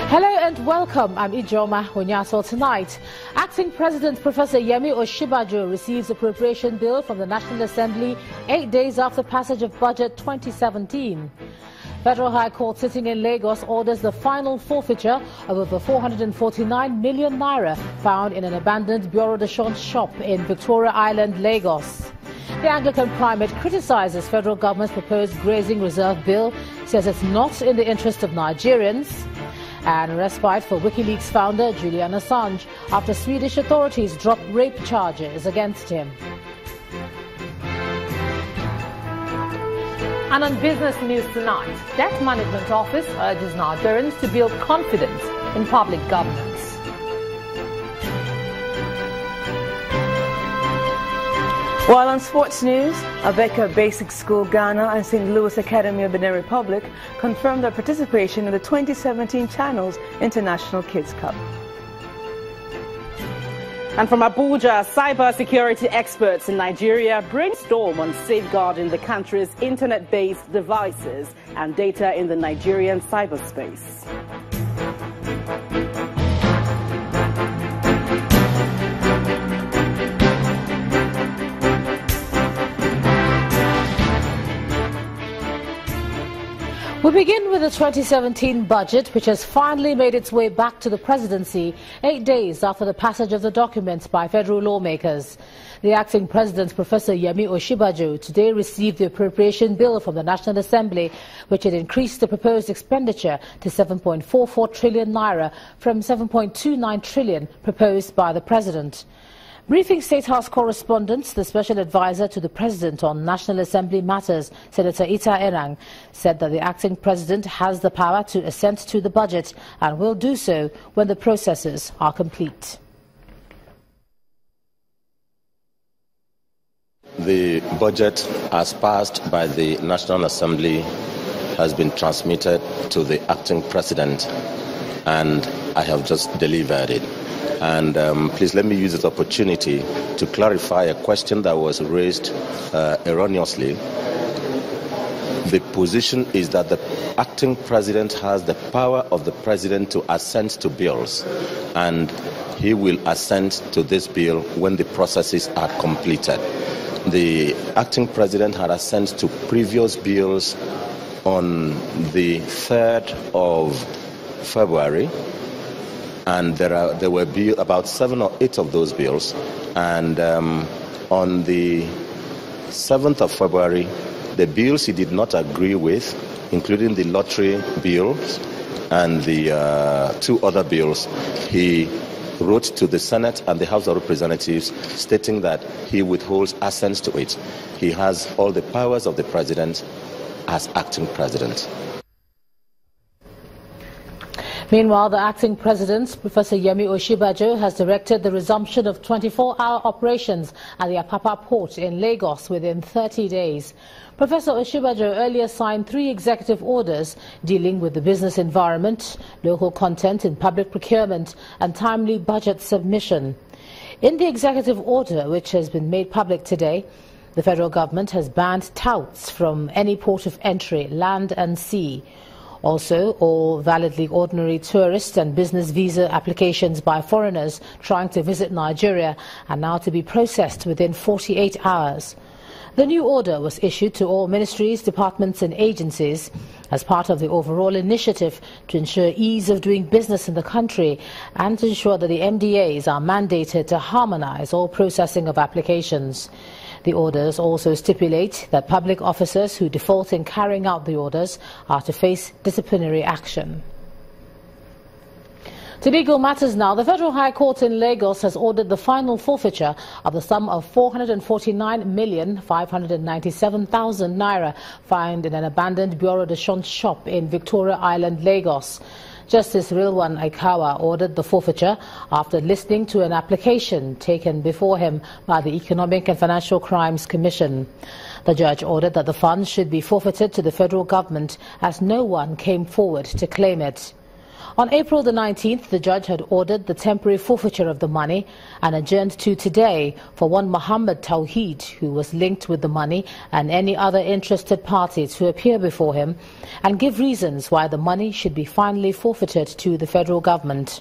Hello and welcome. I'm Ijoma Onyaso. Tonight, Acting President Professor Yemi Osinbajo receives appropriation bill from the National Assembly 8 days after passage of Budget 2017. Federal High Court sitting in Lagos orders the final forfeiture of over 449 million naira found in an abandoned Bureau de Change shop in Victoria Island, Lagos. The Anglican primate criticizes federal government's proposed grazing reserve bill, says it's not in the interest of Nigerians. And respite for WikiLeaks founder Julian Assange after Swedish authorities drop rape charges against him. And on business news tonight, Debt Management Office urges Nigerians to build confidence in public governance. While on sports news, Abeka Basic School Ghana and St. Louis Academy of Benin Republic confirmed their participation in the 2017 Channels International Kids Cup. And from Abuja, cybersecurity experts in Nigeria brainstorm on safeguarding the country's internet-based devices and data in the Nigerian cyberspace. We begin with the 2017 budget, which has finally made its way back to the presidency 8 days after the passage of the documents by federal lawmakers. The acting president, Professor Yemi Osinbajo, today received the appropriation bill from the National Assembly, which had increased the proposed expenditure to 7.44 trillion naira from 7.29 trillion proposed by the president. Briefing State House correspondents, the special advisor to the President on National Assembly matters, Senator Ita Erang, said that the acting president has the power to assent to the budget and will do so when the processes are complete. The budget, as passed by the National Assembly, has been transmitted to the acting president, and I have just delivered it. And please let me use this opportunity to clarify a question that was raised erroneously. The position is that the acting president has the power of the president to assent to bills, and he will assent to this bill when the processes are completed. The acting president had assent to previous bills on the 3rd of February. And there were about 7 or 8 of those bills. And on the 7th of February, the bills he did not agree with, including the lottery bills and the 2 other bills, he wrote to the Senate and the House of Representatives stating that he withholds assent to it. He has all the powers of the president as acting president. Meanwhile, the acting president, Professor Yemi Osinbajo, has directed the resumption of 24-hour operations at the Apapa port in Lagos within 30 days. Professor Osinbajo earlier signed 3 executive orders dealing with the business environment, local content in public procurement, and timely budget submission. In the executive order, which has been made public today, the federal government has banned touts from any port of entry, land and sea. Also, all validly ordinary tourist and business visa applications by foreigners trying to visit Nigeria are now to be processed within 48 hours. The new order was issued to all ministries, departments and agencies as part of the overall initiative to ensure ease of doing business in the country and to ensure that the MDAs are mandated to harmonize all processing of applications. The orders also stipulate that public officers who default in carrying out the orders are to face disciplinary action. To legal matters now, the Federal High Court in Lagos has ordered the final forfeiture of the sum of 449,597,000 naira found in an abandoned Bureau de Change shop in Victoria Island, Lagos. Justice Rilwan Aikawa ordered the forfeiture after listening to an application taken before him by the Economic and Financial Crimes Commission. The judge ordered that the funds should be forfeited to the federal government as no one came forward to claim it. On April the 19th, the judge had ordered the temporary forfeiture of the money and adjourned to today for one Muhammad Tawheed, who was linked with the money, and any other interested party to appear before him and give reasons why the money should be finally forfeited to the federal government.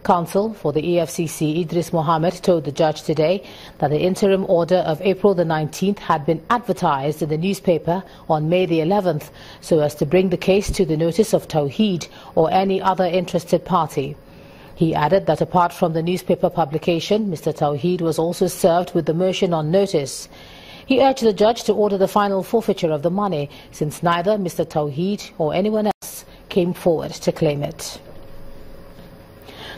Counsel for the EFCC, Idris Mohammed, told the judge today that the interim order of April the 19th had been advertised in the newspaper on May the 11th so as to bring the case to the notice of Tawheed or any other interested party. He added that apart from the newspaper publication, Mr. Tawheed was also served with the motion on notice. He urged the judge to order the final forfeiture of the money since neither Mr. Tawheed or anyone else came forward to claim it.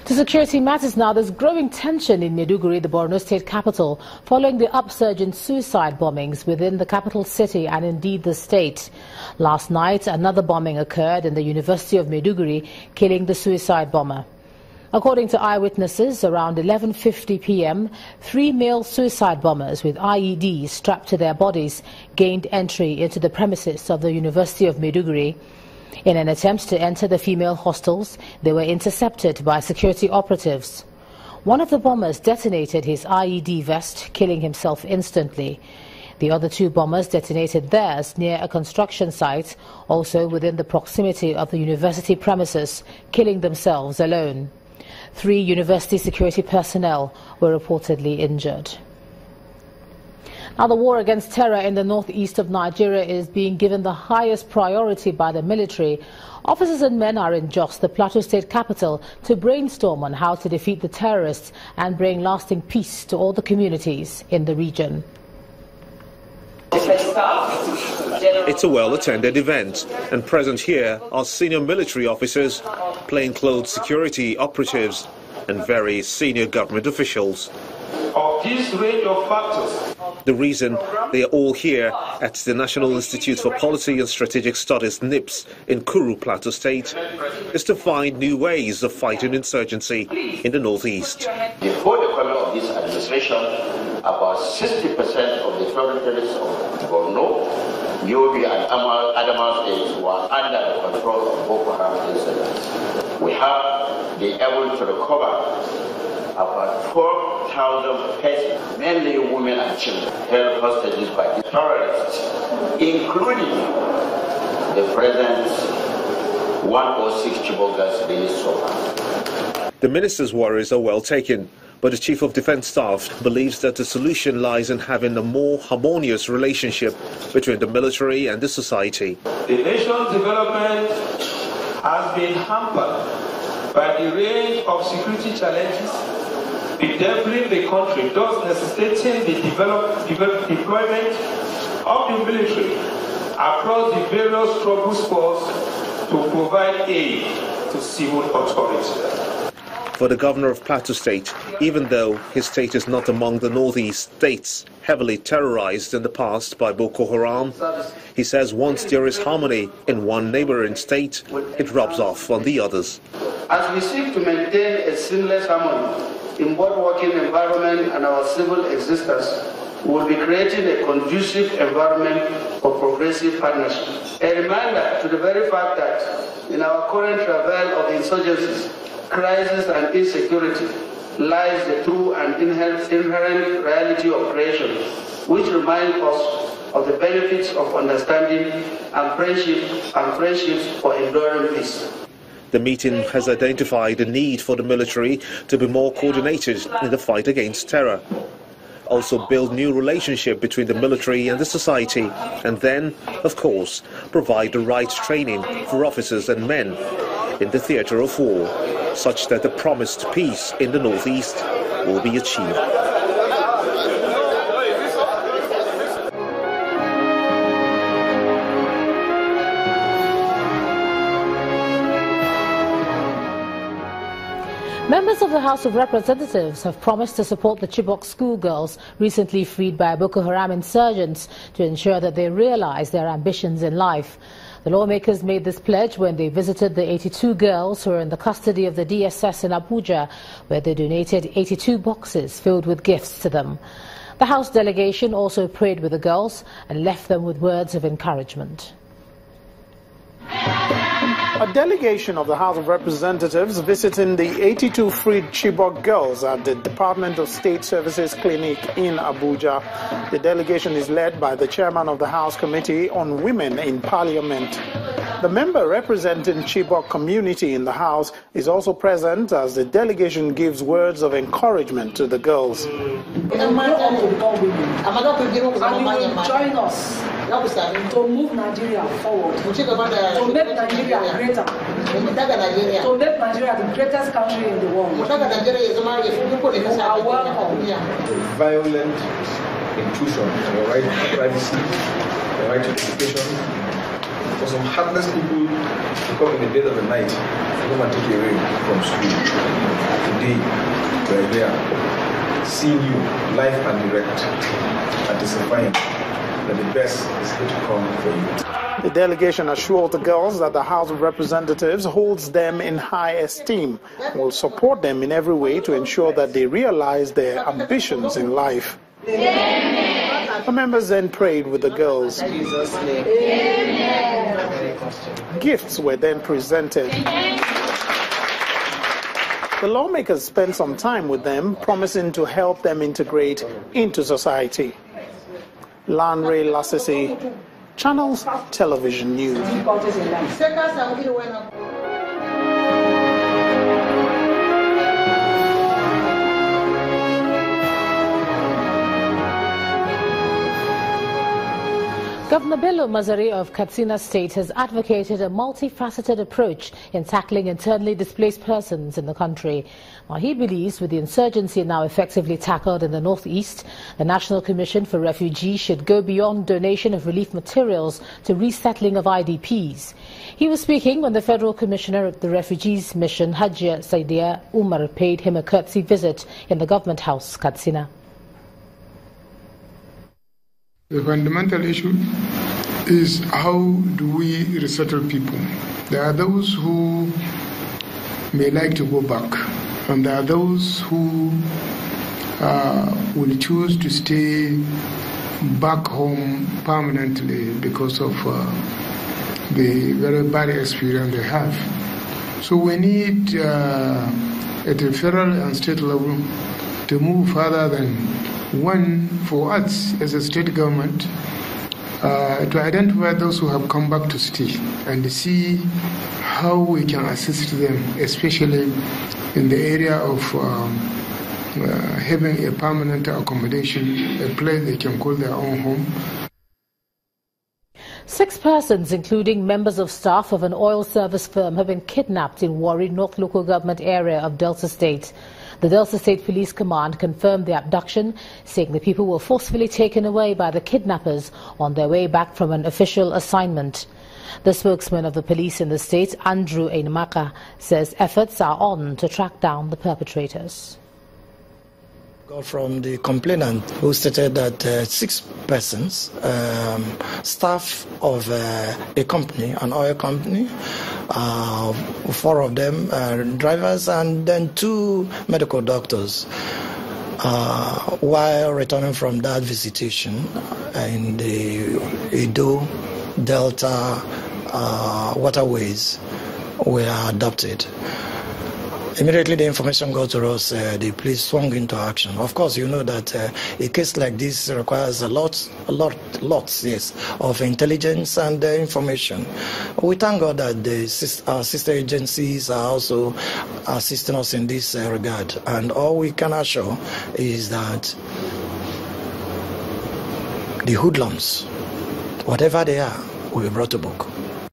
To security matters now, there's growing tension in Maiduguri, the Borno state capital, following the upsurge in suicide bombings within the capital city and indeed the state. Last night, another bombing occurred in the University of Maiduguri, killing the suicide bomber. According to eyewitnesses, around 11:50 p.m., 3 male suicide bombers with IEDs strapped to their bodies gained entry into the premises of the University of Maiduguri. In an attempt to enter the female hostels, they were intercepted by security operatives. One of the bombers detonated his IED vest, killing himself instantly. The other 2 bombers detonated theirs near a construction site, also within the proximity of the university premises, killing themselves alone. 3 university security personnel were reportedly injured. Now, the war against terror in the northeast of Nigeria is being given the highest priority by the military. Officers and men are in Jos, the Plateau state capital, to brainstorm on how to defeat the terrorists and bring lasting peace to all the communities in the region. It's a well-attended event, and present here are senior military officers, plainclothes security operatives, and very senior government officials. Of this range of factors, the reason they are all here at the National Institute for Policy and Strategic Studies (NIPS) in Kuru, Plateau State, is to find new ways of fighting insurgency in the northeast. Before the coming of this administration, about 60% of the territories of Borno, Yobe and Adamawa states were under the control of Boko Haram insurgents. We have been able to recover about 4,000 persons, mainly women and children, held hostages by the terrorists, including the present 106 Chibok girls released so far. The minister's worries are well taken, but the Chief of Defence Staff believes that the solution lies in having a more harmonious relationship between the military and the society. The nation's development has been hampered by the range of security challenges bedeviling the country, thus necessitating the deployment of the military across the various trouble spots to provide aid to civil authorities. For the governor of Plateau State, even though his state is not among the northeast states heavily terrorized in the past by Boko Haram, he says once there is harmony in one neighboring state, it rubs off on the others. As we seek to maintain a seamless harmony in both working environment and our civil existence, we will be creating a conducive environment for progressive partnership. A reminder to the very fact that in our current travail of insurgencies, crisis and insecurity lies the true and inherent reality of creation, which reminds us of the benefits of understanding and friendships for enduring peace. The meeting has identified the need for the military to be more coordinated in the fight against terror. Also build new relationship between the military and the society, and then, of course, provide the right training for officers and men in the theatre of war, such that the promised peace in the northeast will be achieved. Members of the House of Representatives have promised to support the Chibok schoolgirls recently freed by Boko Haram insurgents to ensure that they realize their ambitions in life. The lawmakers made this pledge when they visited the 82 girls who are in the custody of the DSS in Abuja, where they donated 82 boxes filled with gifts to them. The House delegation also prayed with the girls and left them with words of encouragement. A delegation of the House of Representatives visiting the 82 freed Chibok girls at the Department of State Services Clinic in Abuja. The delegation is led by the chairman of the House Committee on Women in Parliament. The member representing Chibok community in the House is also present as the delegation gives words of encouragement to the girls. And you will join us to move Nigeria forward, to make Nigeria greater, to make Nigeria the greatest country in the world. You are welcome. Violent intrusion on your right to privacy, your right to education. For some heartless people to come in the dead of the night to come and take you away from school. Today, we are here, seeing you live and direct, and testifying that the best is yet to come for you. The delegation assured the girls that the House of Representatives holds them in high esteem and will support them in every way to ensure that they realize their ambitions in life. Amen. The members then prayed with the girls. Gifts were then presented. The lawmakers spent some time with them, promising to help them integrate into society. Lanre Lasisi, Channels Television News. Governor Bello Mazari of Katsina State has advocated a multifaceted approach in tackling internally displaced persons in the country. While he believes with the insurgency now effectively tackled in the northeast, the National Commission for Refugees should go beyond donation of relief materials to resettling of IDPs. He was speaking when the Federal Commissioner of the Refugees Mission, Hajia Saidia Umar, paid him a courtesy visit in the Government House, Katsina. The fundamental issue is how do we resettle people. There are those who may like to go back, and there are those who will choose to stay back home permanently because of the very bad experience they have. So we need at the federal and state level to move further than one, for us as a state government, to identify those who have come back to stay and see how we can assist them, especially in the area of having a permanent accommodation, a place they can call their own home. 6 persons, including members of staff of an oil service firm, have been kidnapped in Warri North Local Government area of Delta State. The Delta State Police Command confirmed the abduction, saying the people were forcefully taken away by the kidnappers on their way back from an official assignment. The spokesman of the police in the state, Andrew Ainamaka, says efforts are on to track down the perpetrators. From the complainant, who stated that 6 persons, staff of a company, an oil company, 4 of them drivers, and then 2 medical doctors, while returning from that visitation in the Edo Delta waterways, were abducted. Immediately the information got to us, the police swung into action. Of course, you know that a case like this requires lots of intelligence and information. We thank God that our sister agencies are also assisting us in this regard. And all we can assure is that the hoodlums, whatever they are, will be brought to book.